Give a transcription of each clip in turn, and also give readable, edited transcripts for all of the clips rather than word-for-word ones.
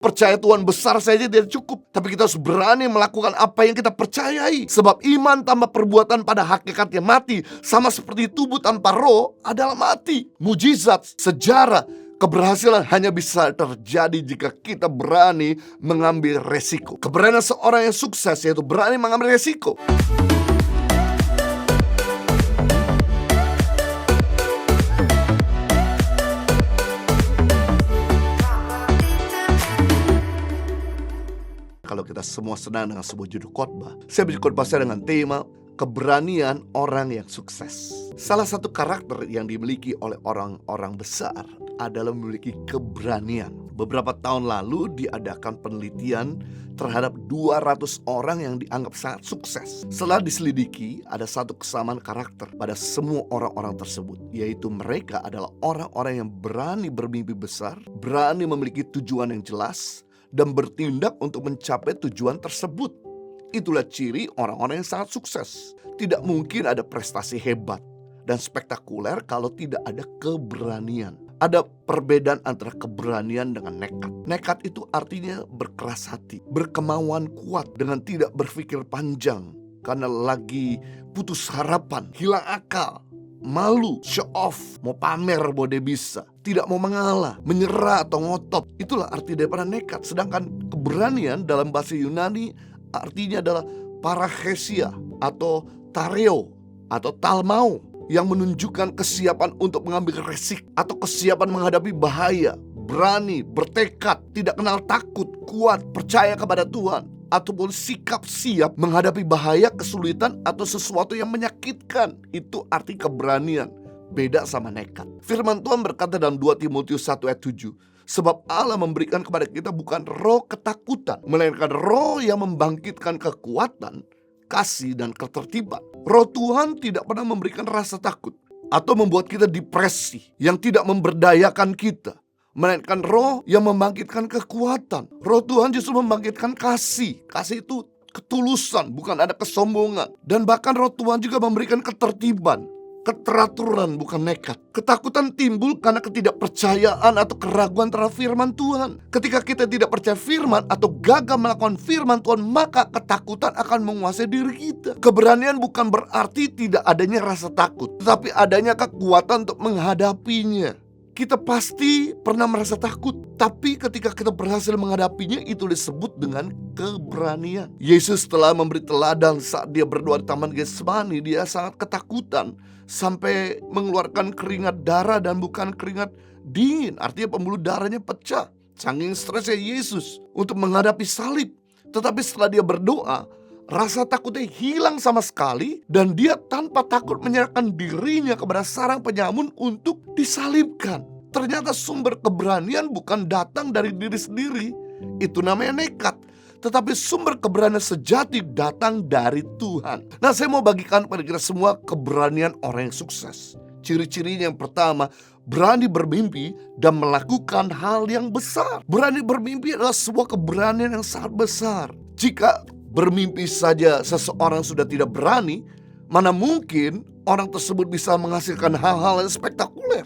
Percaya Tuhan besar saja tidak cukup, tapi kita harus berani melakukan apa yang kita percayai. Sebab iman tanpa perbuatan pada hakikatnya mati, sama seperti tubuh tanpa roh adalah mati. Mujizat, sejarah, keberhasilan hanya bisa terjadi jika kita berani mengambil resiko. Keberanian seorang yang sukses yaitu berani mengambil resiko. Kalau kita semua senang dengan sebuah judul khotbah, saya bikin khotbah saya dengan tema keberanian orang yang sukses. Salah satu karakter yang dimiliki oleh orang-orang besar adalah memiliki keberanian. Beberapa tahun lalu diadakan penelitian terhadap 200 orang yang dianggap sangat sukses. Setelah diselidiki, ada satu kesamaan karakter pada semua orang-orang tersebut, yaitu mereka adalah orang-orang yang berani bermimpi besar, berani memiliki tujuan yang jelas, dan bertindak untuk mencapai tujuan tersebut. Itulah ciri orang-orang yang sangat sukses. Tidak mungkin ada prestasi hebat dan spektakuler kalau tidak ada keberanian. Ada perbedaan antara keberanian dengan nekat. Nekat itu artinya berkeras hati, berkemauan kuat dengan tidak berpikir panjang karena lagi putus harapan, hilang akal, malu, show off, mau pamer bahwa dia bisa, tidak mau mengalah, menyerah atau ngotot. Itulah arti daripada nekat. Sedangkan keberanian dalam bahasa Yunani artinya adalah parachesia atau tareo atau talmao, yang menunjukkan kesiapan untuk mengambil resik atau kesiapan menghadapi bahaya, berani, bertekad, tidak kenal takut, kuat, percaya kepada Tuhan, ataupun sikap siap menghadapi bahaya, kesulitan, atau sesuatu yang menyakitkan. Itu arti keberanian. Beda sama nekat. Firman Tuhan berkata dalam 2 Timotius 1 ayat 7, sebab Allah memberikan kepada kita bukan roh ketakutan, melainkan roh yang membangkitkan kekuatan, kasih, dan ketertiban. Roh Tuhan tidak pernah memberikan rasa takut atau membuat kita depresi yang tidak memberdayakan kita, melainkan roh yang membangkitkan kekuatan. Roh Tuhan justru membangkitkan kasih. Kasih itu ketulusan, bukan ada kesombongan. Dan bahkan roh Tuhan juga memberikan ketertiban, keteraturan, bukan nekat. Ketakutan timbul karena ketidakpercayaan atau keraguan terhadap firman Tuhan. Ketika kita tidak percaya firman atau gagal melakukan firman Tuhan, maka ketakutan akan menguasai diri kita. Keberanian bukan berarti tidak adanya rasa takut, tetapi adanya kekuatan untuk menghadapinya. Kita pasti pernah merasa takut, tapi ketika kita berhasil menghadapinya, itu disebut dengan keberanian. Yesus telah memberi teladan saat dia berdoa di Taman Getsemani. Dia sangat ketakutan sampai mengeluarkan keringat darah dan bukan keringat dingin. Artinya pembuluh darahnya pecah. Saking stresnya Yesus untuk menghadapi salib. Tetapi setelah dia berdoa, rasa takutnya hilang sama sekali, dan dia tanpa takut menyerahkan dirinya kepada sarang penyamun untuk disalibkan. Ternyata sumber keberanian bukan datang dari diri sendiri, itu namanya nekat. Tetapi sumber keberanian sejati datang dari Tuhan. Nah, saya mau bagikan kepada kita semua keberanian orang yang sukses. Ciri-cirinya yang pertama, berani bermimpi dan melakukan hal yang besar. Berani bermimpi adalah sebuah keberanian yang sangat besar. Jika bermimpi saja seseorang sudah tidak berani, mana mungkin orang tersebut bisa menghasilkan hal-hal yang spektakuler.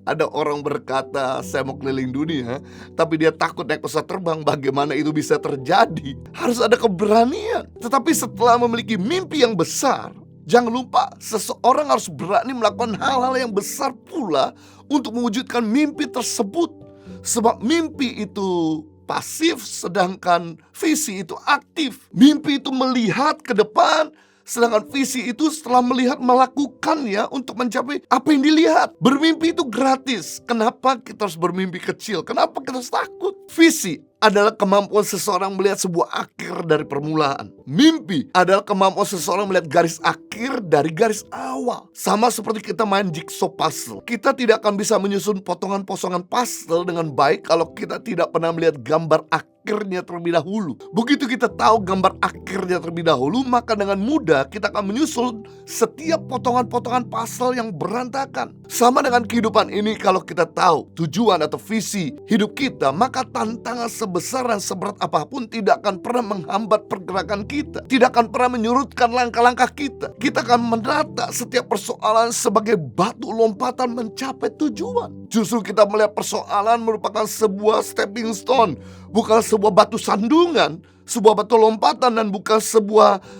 Ada orang berkata, saya mau keliling dunia, tapi dia takut naik pesawat terbang. Bagaimana itu bisa terjadi? Harus ada keberanian. Tetapi setelah memiliki mimpi yang besar, jangan lupa seseorang harus berani melakukan hal-hal yang besar pula untuk mewujudkan mimpi tersebut. Sebab mimpi itu pasif, sedangkan visi itu aktif. Mimpi itu melihat ke depan, sedangkan visi itu setelah melihat melakukannya untuk mencapai apa yang dilihat. Bermimpi itu gratis. Kenapa kita harus bermimpi kecil? Kenapa kita harus takut? Visi adalah kemampuan seseorang melihat sebuah akhir dari permulaan. Mimpi adalah kemampuan seseorang melihat garis akhir dari garis awal. Sama seperti kita main jigsaw puzzle. Kita tidak akan bisa menyusun potongan-potongan puzzle dengan baik kalau kita tidak pernah melihat gambar akhirnya terlebih dahulu. Begitu kita tahu gambar akhirnya terlebih dahulu, maka dengan mudah kita akan menyusun setiap potongan-potongan puzzle yang berantakan. Sama dengan kehidupan ini, kalau kita tahu tujuan atau visi hidup kita, maka tantangan sebesar dan seberat apapun tidak akan pernah menghambat pergerakan kita, tidak akan pernah menyurutkan langkah-langkah kita. Kita akan menata setiap persoalan sebagai batu lompatan mencapai tujuan. Justru kita melihat persoalan merupakan sebuah stepping stone, bukan sebuah batu sandungan, sebuah batu lompatan, dan bukan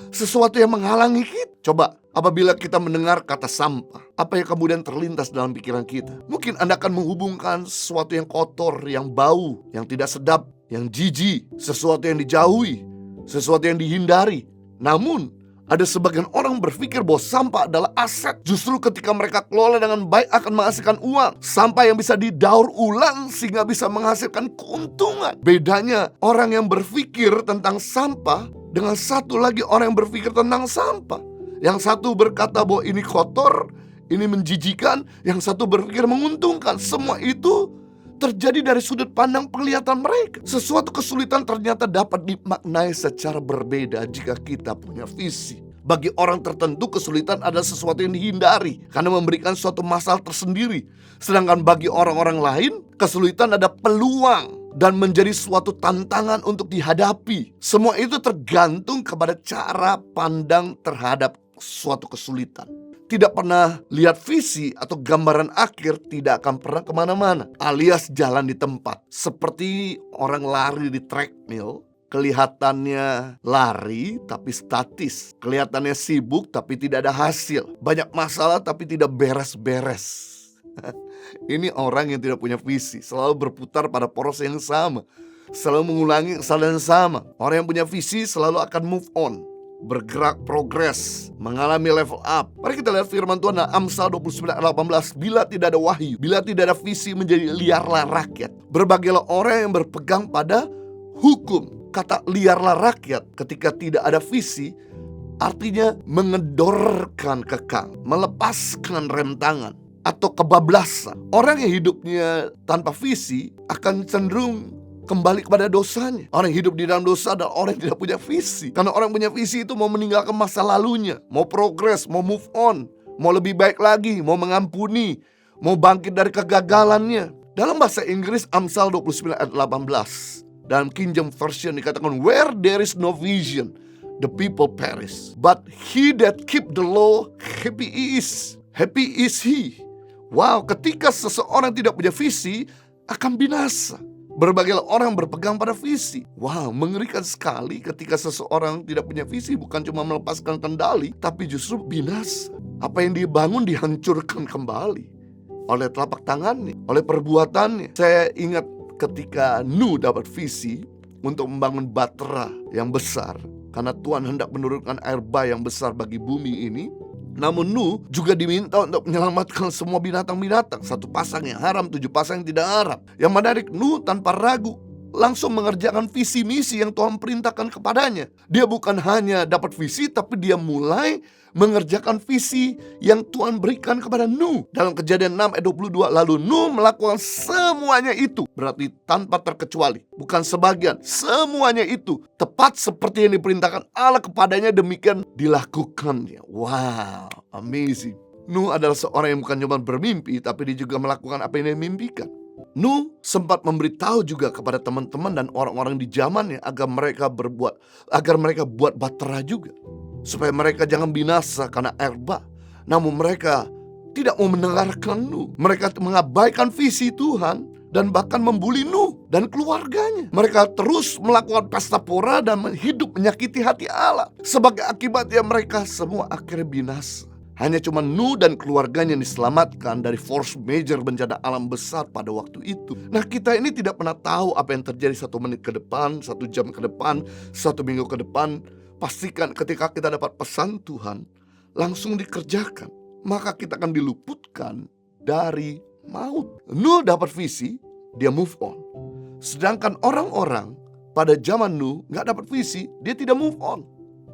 sesuatu yang menghalangi kita. Coba, apabila kita mendengar kata sampah, apa yang kemudian terlintas dalam pikiran kita? Mungkin Anda akan menghubungkan sesuatu yang kotor, yang bau, yang tidak sedap, yang jijik, sesuatu yang dijauhi, sesuatu yang dihindari. Namun, ada sebagian orang berpikir bahwa sampah adalah aset. Justru ketika mereka kelola dengan baik akan menghasilkan uang. Sampah yang bisa didaur ulang sehingga bisa menghasilkan keuntungan. Bedanya orang yang berpikir tentang sampah dengan satu lagi orang yang berpikir tentang sampah. Yang satu berkata bahwa ini kotor, ini menjijikan. Yang satu berpikir menguntungkan. Semua itu terjadi dari sudut pandang penglihatan mereka. Sesuatu kesulitan ternyata dapat dimaknai secara berbeda jika kita punya visi. Bagi orang tertentu kesulitan adalah sesuatu yang dihindari karena memberikan suatu masalah tersendiri. Sedangkan bagi orang-orang lain kesulitan ada peluang dan menjadi suatu tantangan untuk dihadapi. Semua itu tergantung kepada cara pandang terhadap suatu kesulitan. Tidak pernah lihat visi atau gambaran akhir tidak akan pernah kemana-mana, alias jalan di tempat. Seperti orang lari di treadmill, kelihatannya lari tapi statis, kelihatannya sibuk tapi tidak ada hasil, banyak masalah tapi tidak beres-beres. Ini orang yang tidak punya visi, selalu berputar pada poros yang sama, selalu mengulangi kesalahan yang sama. Orang yang punya visi selalu akan move on, bergerak progres, mengalami level up. Mari kita lihat firman Tuhan dalam Amsal 29:18. Bila tidak ada wahyu, bila tidak ada visi, menjadi liarlah rakyat. Berbagailah orang yang berpegang pada hukum. Kata liarlah rakyat ketika tidak ada visi artinya mengedorkan kekang, melepaskan rem tangan, atau kebablasan. Orang yang hidupnya tanpa visi akan cenderung kembali kepada dosanya. Orang yang hidup di dalam dosa adalah orang yang tidak punya visi. Karena orang yang punya visi itu mau meninggalkan masa lalunya, mau progres, mau move on, mau lebih baik lagi, mau mengampuni, mau bangkit dari kegagalannya. Dalam bahasa Inggris Amsal 29:18, dalam King James Version dikatakan, where there is no vision, the people perish. But he that keep the law, happy is he. Wow, ketika seseorang tidak punya visi akan binasa. Berbagailah orang berpegang pada visi. Wow, mengerikan sekali ketika seseorang tidak punya visi. Bukan cuma melepaskan kendali, tapi justru binasa. Apa yang dibangun dihancurkan kembali oleh telapak tangannya, oleh perbuatannya. Saya ingat ketika Nuh dapat visi untuk membangun Batra yang besar, karena Tuhan hendak menurunkan air bah yang besar bagi bumi ini. Namun Nuh juga diminta untuk menyelamatkan semua binatang-binatang. 1 pasang yang haram, 7 pasang yang tidak haram. Yang menarik, Nuh tanpa ragu langsung mengerjakan visi misi yang Tuhan perintahkan kepadanya. Dia bukan hanya dapat visi, tapi dia mulai mengerjakan visi yang Tuhan berikan kepada Nuh. Dalam Kejadian 6 ayat 22, lalu Nuh melakukan semuanya itu. Berarti tanpa terkecuali, bukan sebagian, semuanya itu tepat seperti yang diperintahkan Allah kepadanya, demikian dilakukannya. Wow, amazing. Nuh adalah seorang yang bukan cuma bermimpi, tapi dia juga melakukan apa yang dia mimpikan. Nuh sempat memberitahu juga kepada teman-teman dan orang-orang di zamannya agar mereka buat Batra juga, supaya mereka jangan binasa karena air bah. Namun mereka tidak mau mendengarkan Nuh. Mereka mengabaikan visi Tuhan dan bahkan membuli Nuh dan keluarganya. Mereka terus melakukan pesta pora dan hidup menyakiti hati Allah. Sebagai akibatnya mereka semua akhirnya binasa. Hanya cuma Nuh dan keluarganya yang diselamatkan dari force major bencana alam besar pada waktu itu. Nah, kita ini tidak pernah tahu apa yang terjadi 1 menit ke depan, 1 jam ke depan, 1 minggu ke depan. Pastikan ketika kita dapat pesan Tuhan, langsung dikerjakan. Maka kita akan diluputkan dari maut. Nuh dapat visi, dia move on. Sedangkan orang-orang pada zaman Nuh gak dapat visi, dia tidak move on.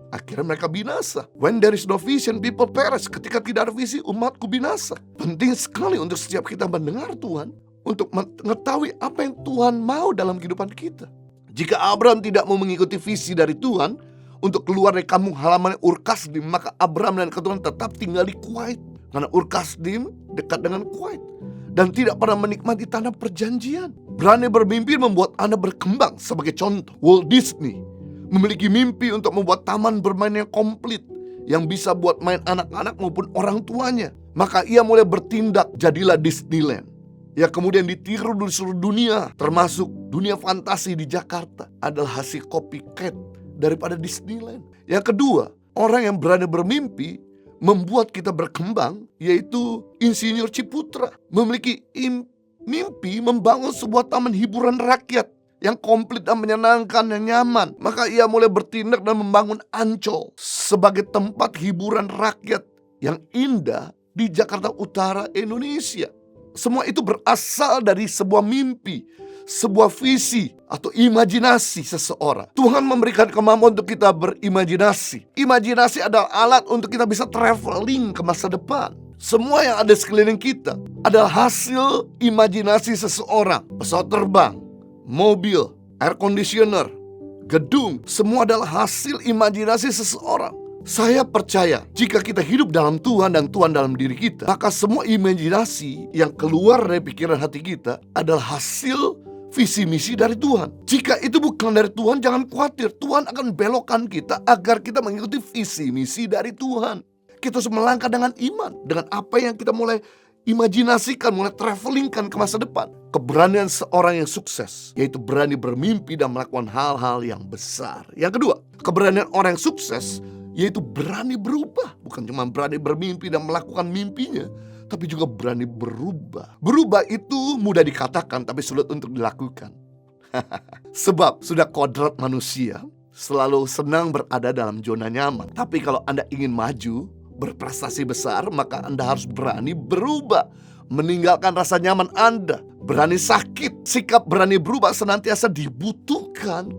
Akhirnya mereka binasa. When there is no vision, people perish. Ketika tidak ada visi, umatku binasa. Penting sekali untuk setiap kita mendengar Tuhan, untuk mengetahui apa yang Tuhan mau dalam kehidupan kita. Jika Abraham tidak mau mengikuti visi dari Tuhan untuk keluar dari kampung halaman Ur Kasdim, maka Abraham dan keturunan tetap tinggal di Kuwait. Karena Ur Kasdim dekat dengan Kuwait. dan tidak pernah menikmati tanah perjanjian. Berani bermimpi membuat Anda berkembang. Sebagai contoh, Walt Disney memiliki mimpi untuk membuat taman bermain yang komplit, yang bisa buat main anak-anak maupun orang tuanya. Maka ia mulai bertindak, jadilah Disneyland, yang kemudian ditiru di seluruh dunia, termasuk dunia fantasi di Jakarta adalah hasil copycat daripada Disneyland. Yang kedua, orang yang berani bermimpi membuat kita berkembang, yaitu Insinyur Ciputra. Memiliki mimpi membangun sebuah taman hiburan rakyat yang komplit dan menyenangkan, yang nyaman. Maka ia mulai bertindak dan membangun Ancol sebagai tempat hiburan rakyat yang indah di Jakarta Utara, Indonesia. Semua itu berasal dari sebuah mimpi, sebuah visi atau imajinasi seseorang. Tuhan memberikan kemampuan untuk kita berimajinasi. Imajinasi adalah alat untuk kita bisa traveling ke masa depan. Semua yang ada sekeliling kita adalah hasil imajinasi seseorang. Pesawat terbang, mobil, air conditioner, gedung, semua adalah hasil imajinasi seseorang. Saya percaya jika kita hidup dalam Tuhan dan Tuhan dalam diri kita, maka semua imajinasi yang keluar dari pikiran hati kita adalah hasil visi misi dari Tuhan. Jika itu bukan dari Tuhan, jangan khawatir. Tuhan akan belokkan kita agar kita mengikuti visi misi dari Tuhan. Kita harus melangkah dengan iman, dengan apa yang kita mulai imajinasikan, mulai travelingkan ke masa depan. Keberanian seorang yang sukses, yaitu berani bermimpi dan melakukan hal-hal yang besar. Yang kedua, keberanian orang yang sukses, yaitu berani berubah. Bukan cuma berani bermimpi dan melakukan mimpinya, tapi juga berani berubah. Berubah itu mudah dikatakan, tapi sulit untuk dilakukan. Sebab sudah kodrat manusia selalu senang berada dalam zona nyaman. Tapi kalau Anda ingin maju, berprestasi besar, maka Anda harus berani berubah, meninggalkan rasa nyaman Anda, berani sakit. Sikap berani berubah senantiasa dibutuhkan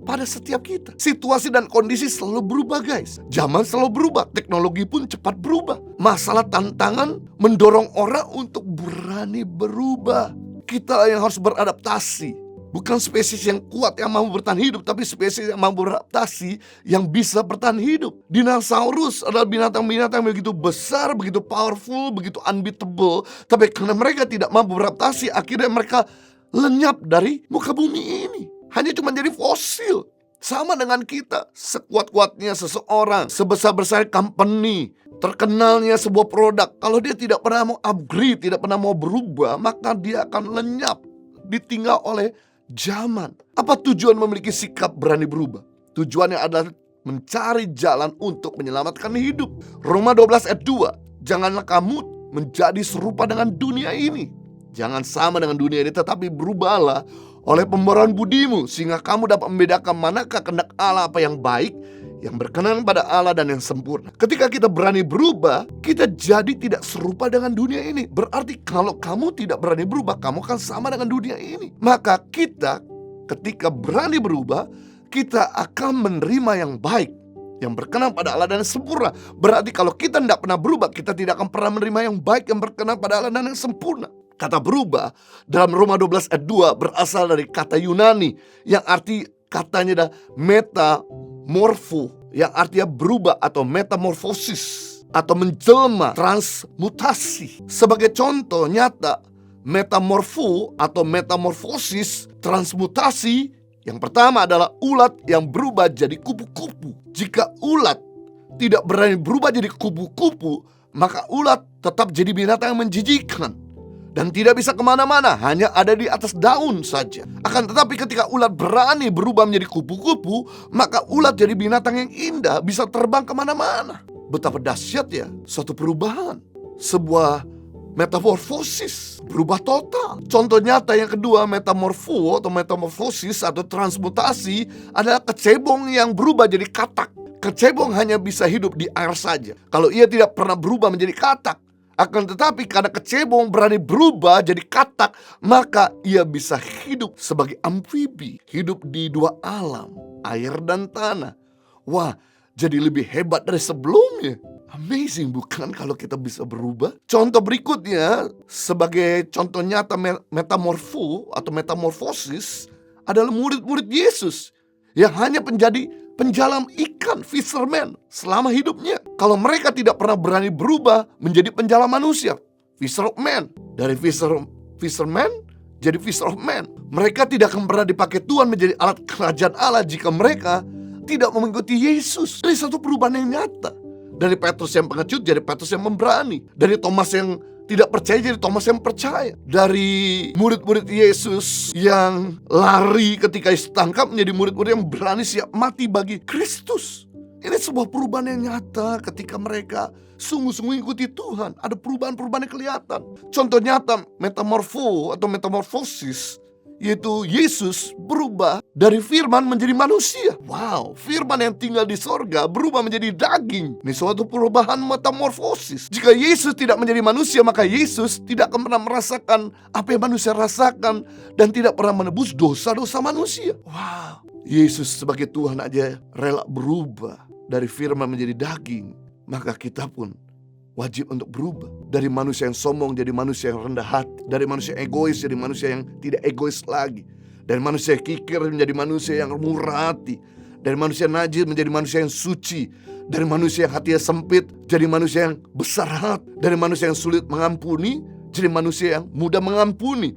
pada setiap kita. Situasi dan kondisi selalu berubah, guys. Zaman selalu berubah, teknologi pun cepat berubah. Masalah tantangan mendorong orang untuk berani berubah. Kita yang harus beradaptasi. Bukan spesies yang kuat yang mampu bertahan hidup, tapi spesies yang mampu beradaptasi, yang bisa bertahan hidup. Dinosaurus adalah binatang-binatang begitu besar, begitu powerful, begitu unbeatable. Tapi karena mereka tidak mampu beradaptasi, akhirnya mereka lenyap dari muka bumi ini. Hanya cuma jadi fosil. Sama dengan kita, sekuat-kuatnya seseorang, sebesar-besar company, terkenalnya sebuah produk, kalau dia tidak pernah mau upgrade, tidak pernah mau berubah, maka dia akan lenyap, ditinggal oleh zaman. Apa tujuan memiliki sikap berani berubah? Tujuannya adalah mencari jalan untuk menyelamatkan hidup. Roma 12 ayat 2, janganlah kamu menjadi serupa dengan dunia ini. Jangan sama dengan dunia ini, tetapi berubahlah oleh pembaruan budimu, sehingga kamu dapat membedakan manakah kehendak Allah, apa yang baik, yang berkenan pada Allah, dan yang sempurna. Ketika kita berani berubah, kita jadi tidak serupa dengan dunia ini. Berarti kalau kamu tidak berani berubah, kamu akan sama dengan dunia ini. Maka kita ketika berani berubah, kita akan menerima yang baik, yang berkenan pada Allah dan yang sempurna. Berarti kalau kita tidak pernah berubah, kita tidak akan pernah menerima yang baik, yang berkenan pada Allah dan yang sempurna. Kata berubah dalam Roma 12 ayat 2 berasal dari kata Yunani yang arti katanya adalah metamorfo, yang artinya berubah atau metamorfosis atau menjelma, transmutasi. Sebagai contoh nyata metamorfo atau metamorfosis, transmutasi, yang pertama adalah ulat yang berubah jadi kupu-kupu. Jika ulat tidak berani berubah jadi kupu-kupu, maka ulat tetap jadi binatang yang menjijikkan dan tidak bisa kemana-mana, hanya ada di atas daun saja. Akan tetapi ketika ulat berani berubah menjadi kupu-kupu, maka ulat jadi binatang yang indah, bisa terbang kemana-mana. Betapa dahsyat ya suatu perubahan, sebuah metamorfosis, berubah total. Contoh nyata yang kedua, metamorfo atau metamorfosis atau transmutasi adalah kecebong yang berubah jadi katak. Kecebong hanya bisa hidup di air saja. Kalau ia tidak pernah berubah menjadi katak, akan tetapi karena kecebong berani berubah jadi katak, maka ia bisa hidup sebagai amfibi, hidup di dua alam, air dan tanah. Wah, jadi lebih hebat dari sebelumnya. Amazing bukan kalau kita bisa berubah? Contoh berikutnya, sebagai contoh nyata metamorfo atau metamorfosis adalah murid-murid Yesus yang hanya menjadi penjalam ikan, fisherman, selama hidupnya. Kalau mereka tidak pernah berani berubah menjadi penjalam manusia, fisherman, Dari fisherman jadi fisher of men. Mereka tidak akan pernah dipakai Tuhan menjadi alat kerajaan Allah jika mereka tidak mengikuti Yesus. Ini satu perubahan yang nyata. Dari Petrus yang pengecut jadi Petrus yang memberani. Dari Thomas yang tidak percaya jadi Thomas yang percaya. Dari murid-murid Yesus yang lari ketika Yesus tangkap menjadi murid-murid yang berani siap mati bagi Kristus. Ini sebuah perubahan yang nyata ketika mereka sungguh-sungguh ikuti Tuhan. Ada perubahan-perubahan yang kelihatan. Contoh nyata metamorfosis, yaitu Yesus berubah dari firman menjadi manusia. Wow, firman yang tinggal di sorga berubah menjadi daging. Ini suatu perubahan metamorfosis. Jika Yesus tidak menjadi manusia, maka Yesus tidak akan pernah merasakan apa yang manusia rasakan dan tidak pernah menebus dosa-dosa manusia. Wow, Yesus sebagai Tuhan aja rela berubah dari firman menjadi daging. Maka kita pun wajib untuk berubah. Dari manusia yang sombong jadi manusia yang rendah hati. Dari manusia egois jadi manusia yang tidak egois lagi. Dari manusia kikir menjadi manusia yang murah hati. Dari manusia najis menjadi manusia yang suci. Dari manusia yang hatinya sempit jadi manusia yang besar hati. Dari manusia yang sulit mengampuni jadi manusia yang mudah mengampuni.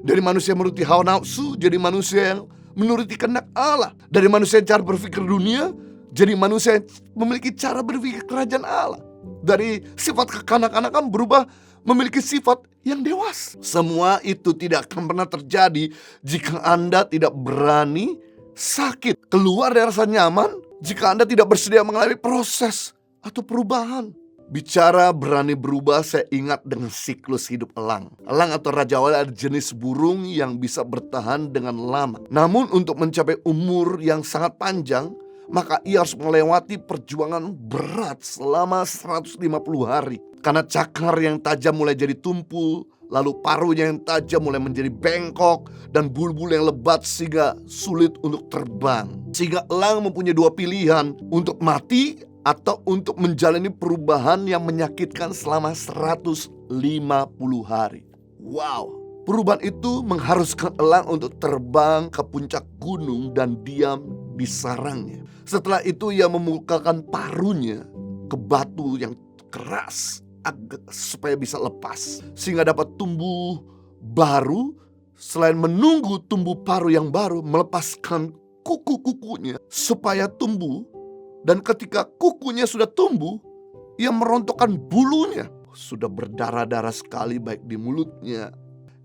Dari manusia yang menuruti hawa nafsu jadi manusia yang menuruti kehendak Allah. Dari manusia yang cara berpikir dunia jadi manusia yang memiliki cara berpikir kerajaan Allah. Dari sifat kekanak-kanakan berubah memiliki sifat yang dewasa. Semua itu tidak akan pernah terjadi jika Anda tidak berani sakit, keluar dari rasa nyaman, jika Anda tidak bersedia mengalami proses atau perubahan. Bicara berani berubah, saya ingat dengan siklus hidup elang. Elang atau rajawali adalah jenis burung yang bisa bertahan dengan lama. Namun untuk mencapai umur yang sangat panjang, maka ia harus melewati perjuangan berat selama 150 hari. Karena cakar yang tajam mulai jadi tumpul, lalu paruhnya yang tajam mulai menjadi bengkok, dan bulu-bulu yang lebat sehingga sulit untuk terbang. Sehingga elang mempunyai dua pilihan, untuk mati atau untuk menjalani perubahan yang menyakitkan selama 150 hari. Wow! Perubahan itu mengharuskan elang untuk terbang ke puncak gunung dan diam di sarangnya. Setelah itu ia memukulkan paruhnya ke batu yang keras supaya bisa lepas, sehingga dapat tumbuh baru. Selain menunggu tumbuh paruh yang baru, melepaskan kuku-kukunya supaya tumbuh. Dan ketika kukunya sudah tumbuh, ia merontokkan bulunya. Sudah berdarah-darah sekali baik di mulutnya,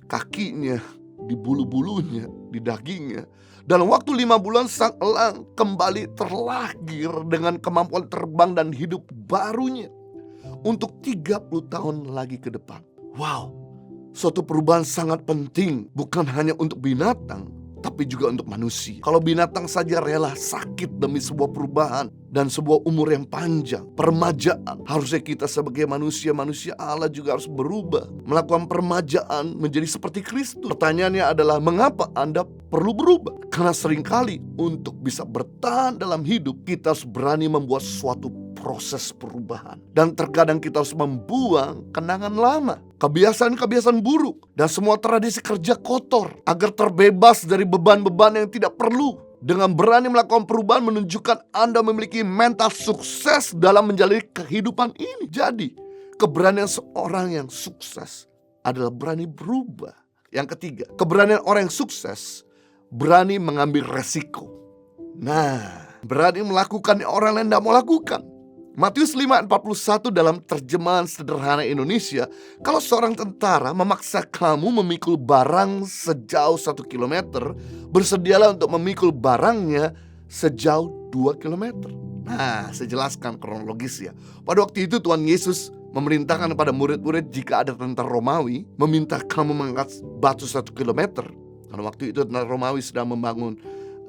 kakinya, di bulu-bulunya, di dagingnya. Dalam waktu 5 bulan sang elang kembali terlahir dengan kemampuan terbang dan hidup barunya untuk 30 tahun lagi ke depan. Wow, suatu perubahan sangat penting bukan hanya untuk binatang, tapi juga untuk manusia. Kalau binatang saja rela sakit demi sebuah perubahan dan sebuah umur yang panjang, permajaan, harusnya kita sebagai manusia Allah juga harus berubah, melakukan permajaan menjadi seperti Kristus. Pertanyaannya adalah, mengapa Anda perlu berubah? Karena seringkali untuk bisa bertahan dalam hidup, kita harus berani membuat suatu proses perubahan. Dan terkadang kita harus membuang kenangan lama, kebiasaan-kebiasaan buruk, dan semua tradisi kerja kotor agar terbebas dari beban-beban yang tidak perlu. Dengan berani melakukan perubahan menunjukkan Anda memiliki mental sukses dalam menjalani kehidupan ini. Jadi, keberanian seorang yang sukses adalah berani berubah. Yang ketiga, keberanian orang yang sukses berani mengambil resiko. Nah, berani melakukan yang orang lain tidak mau lakukan. Matius 5:41 dalam terjemahan sederhana Indonesia, kalau seorang tentara memaksa kamu memikul barang sejauh 1 kilometer, bersedialah untuk memikul barangnya sejauh 2 kilometer. Nah, saya jelaskan kronologisnya. Pada waktu itu Tuhan Yesus memerintahkan kepada murid-murid, jika ada tentara Romawi meminta kamu mengangkat batu 1 kilometer. Karena waktu itu tentara Romawi sedang membangun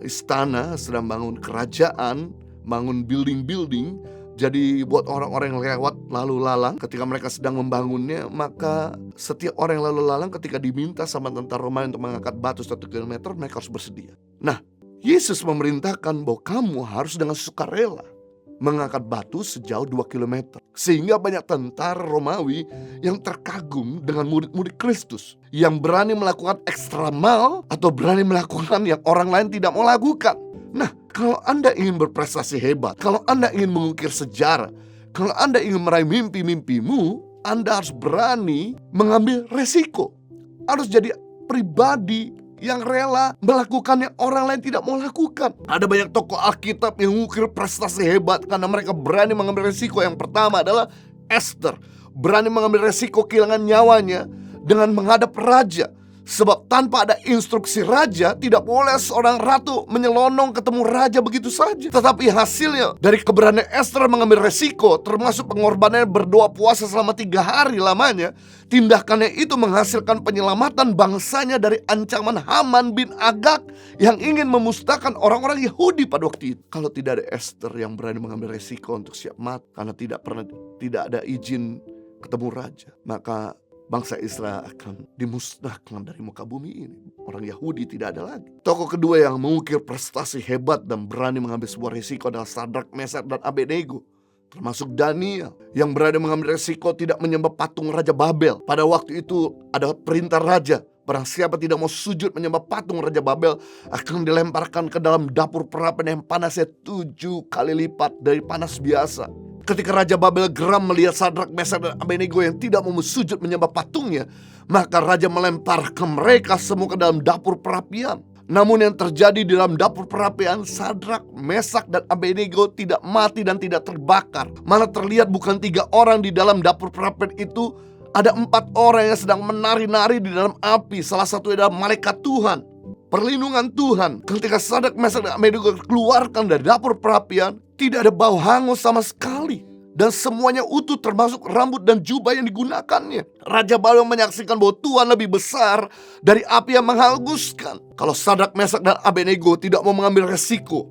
istana, sedang membangun kerajaan, bangun building-building. Jadi buat orang-orang yang lewat lalu lalang ketika mereka sedang membangunnya, maka setiap orang yang lalu lalang ketika diminta sama tentara Romawi untuk mengangkat batu 1 kilometer, mereka harus bersedia. Nah, Yesus memerintahkan bahwa kamu harus dengan sukarela mengangkat batu sejauh 2 kilometer. Sehingga banyak tentara Romawi yang terkagum dengan murid-murid Kristus yang berani melakukan ekstremal atau berani melakukan yang orang lain tidak mau lakukan. Nah, kalau Anda ingin berprestasi hebat, kalau Anda ingin mengukir sejarah, kalau Anda ingin meraih mimpi-mimpimu, Anda harus berani mengambil resiko. Harus jadi pribadi yang rela melakukan yang orang lain tidak mau lakukan. Ada banyak tokoh Alkitab yang mengukir prestasi hebat karena mereka berani mengambil resiko. Yang pertama adalah Esther. Berani mengambil resiko kehilangan nyawanya dengan menghadap raja. Sebab tanpa ada instruksi raja, tidak boleh seorang ratu menyelonong ketemu raja begitu saja. Tetapi hasilnya dari keberanian Esther mengambil resiko, termasuk pengorbanan berdoa puasa selama 3 hari lamanya, tindakannya itu menghasilkan penyelamatan bangsanya dari ancaman Haman bin Agag yang ingin memusnahkan orang-orang Yahudi pada waktu itu. Kalau tidak ada Esther yang berani mengambil resiko untuk siap mati karena tidak ada izin ketemu raja, maka bangsa Israel akan dimusnahkan dari muka bumi ini. Orang Yahudi tidak ada lagi. Tokoh kedua yang mengukir prestasi hebat dan berani mengambil sebuah risiko adalah Sadrak, Mesak, dan Abednego. Termasuk Daniel yang berani mengambil risiko tidak menyembah patung Raja Babel. Pada waktu itu ada perintah raja, barang siapa tidak mau sujud menyembah patung Raja Babel akan dilemparkan ke dalam dapur perapian yang panasnya 7 kali lipat dari panas biasa. Ketika Raja Babel geram melihat Sadrak, Mesak, dan Abednego yang tidak mau sujud menyembah patungnya, maka Raja melemparkan mereka semua ke dalam dapur perapian. Namun yang terjadi di dalam dapur perapian, Sadrak, Mesak, dan Abednego tidak mati dan tidak terbakar. Malah terlihat bukan 3 orang di dalam dapur perapian itu, ada 4 orang yang sedang menari-nari di dalam api. Salah satu adalah malaikat Tuhan, perlindungan Tuhan. Ketika Sadrak, Mesak, dan Abednego keluarkan dari dapur perapian, tidak ada bau hangus sama sekali. Dan semuanya utuh termasuk rambut dan jubah yang digunakannya. Raja Babel menyaksikan bahwa Tuhan lebih besar dari api yang menghanguskan. Kalau Sadrak, Mesak, dan Abednego tidak mau mengambil resiko,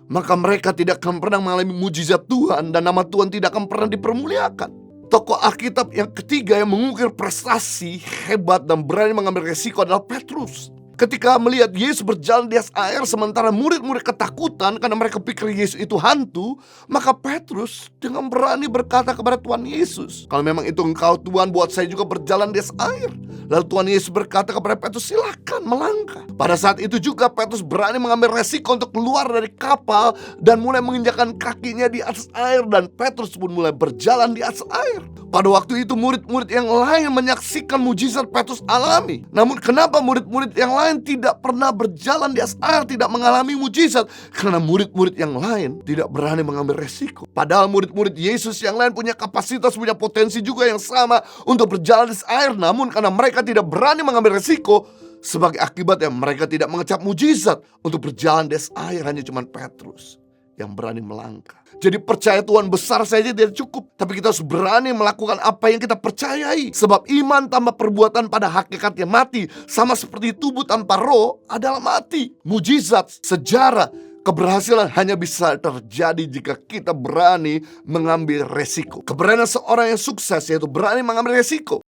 maka mereka tidak akan pernah mengalami mujizat Tuhan dan nama Tuhan tidak akan pernah dipermuliakan. Tokoh Alkitab yang ketiga yang mengukir prestasi hebat dan berani mengambil resiko adalah Petrus. Ketika melihat Yesus berjalan di atas air sementara murid-murid ketakutan karena mereka pikir Yesus itu hantu, maka Petrus dengan berani berkata kepada Tuhan Yesus, "Kalau memang itu Engkau Tuhan, buat saya juga berjalan di atas air." Lalu Tuhan Yesus berkata kepada Petrus, "Silakan melangkah." Pada saat itu juga Petrus berani mengambil resiko untuk keluar dari kapal dan mulai menginjakkan kakinya di atas air, dan Petrus pun mulai berjalan di atas air. Pada waktu itu murid-murid yang lain menyaksikan mujizat Petrus alami. Namun kenapa murid-murid yang lain tidak pernah berjalan di atas air, tidak mengalami mujizat? Karena murid-murid yang lain tidak berani mengambil resiko. Padahal murid-murid Yesus yang lain punya kapasitas, punya potensi juga yang sama untuk berjalan di atas air. Namun karena mereka tidak berani mengambil resiko, sebagai akibatnya mereka tidak mengecap mujizat untuk berjalan di atas air. Hanya cuma Petrus yang berani melangkah. Jadi percaya Tuhan besar saja tidak cukup, tapi kita harus berani melakukan apa yang kita percayai. Sebab iman tanpa perbuatan pada hakikatnya mati. Sama seperti tubuh tanpa roh adalah mati. Mujizat, sejarah, keberhasilan hanya bisa terjadi jika kita berani mengambil resiko. Keberanian seorang yang sukses yaitu berani mengambil resiko.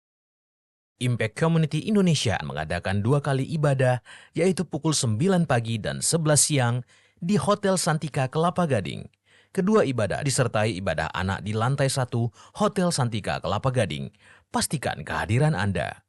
Impact Community Indonesia mengadakan 2 kali ibadah, yaitu pukul 9 pagi dan 11 siang di Hotel Santika Kelapa Gading. Kedua ibadah disertai ibadah anak di lantai 1 Hotel Santika Kelapa Gading. Pastikan kehadiran Anda.